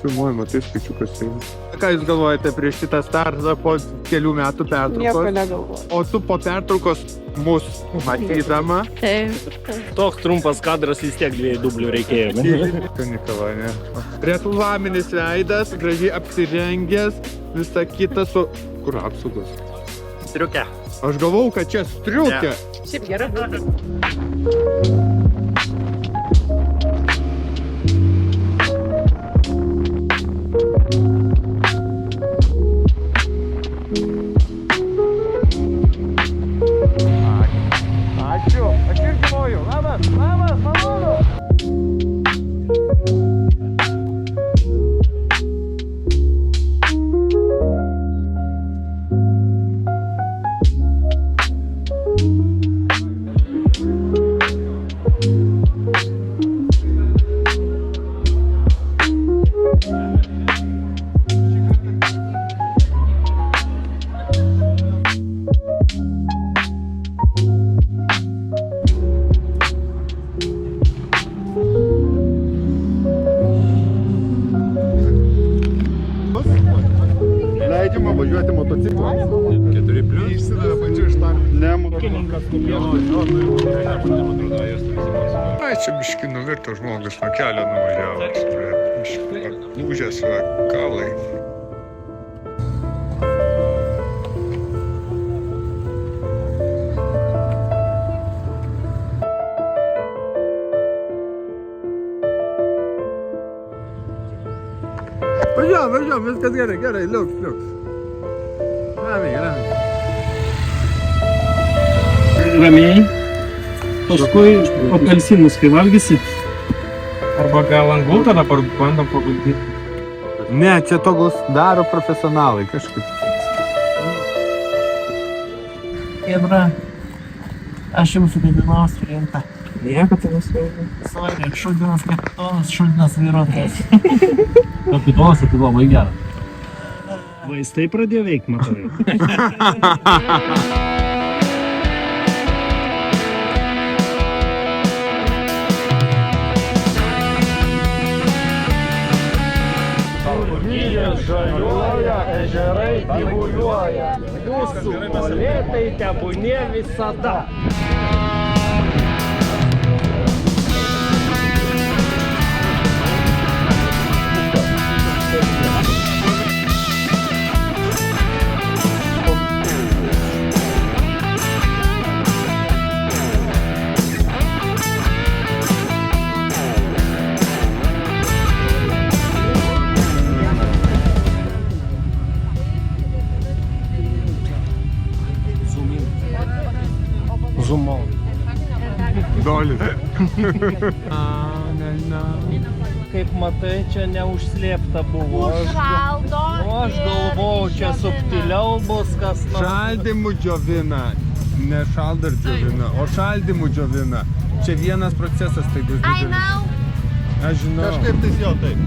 Filmuojama, tai skaičiukas eina. Ką jūs galvojate prieš šitą startą po kelių metų pertraukos? Nieko negalvoju. O tu po pertraukos mus matydama? Taip. Toks trumpas kadras vis tiek 2 dublių reikėjo. Nikava, ne? Reklaminis veidas, gražiai apsirengęs, visa kita su... Kur apsaugos? Striukė. Aš galvau, kad čia striukė. Šiaip gerai būtų. Ačiū. Aš irgi moju. Labas, malonu. Leidžiama važiuoti motociklą. 4+. Išsidavė pačiu iš tam. Ne, motociklkas. Ai, čia biški nuvirto žmogus nuo kelio nuvažiavo. Biški lūžęs kaulai. Važiuojam, viskas gerai, liuks. Ramiai. Ramiai. Paskui apelsinus, kai valgysi. Arba gal angul tada bandom pagulti. Ne, čia togus daro profesionalai kažkaip. Kedra, aš jums sugadinau sprintą. Nieko tai nesveikia. Sorry, šuldinas kapitonas, šuldinas vairuotojas. Kapitonas, tai labai geras. Vaistai pradėjo veikti, matai. Urnyjas žaliuoja, ežerai gyvuliuoja. Jūsų molėtai tebūnie visada. Zumau. Dolis. Kaip matai, čia neužslėpta buvo. Užšaldo. O aš galvojau, čia subtiliau bus kas nors. Šaldymų džiovina. Ne šaldo ir džiovina, o šaldymų džiovina. Čia vienas procesas tai bus didelis. Aš žinau. Kažkaip tai jau taip.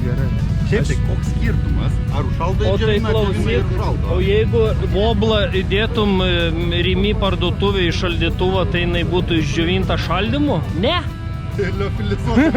Gerai. Šiaip tai koks skirtumas? Ar užšaldo O tai džiovina, džiovina ir klausyk, užšaldo? o jeigu voblą įdėtum Rimi parduotuvę į šaldytuvą, tai jinai būtų išdžiovinta šaldymu? Ne? Liofilizuoti.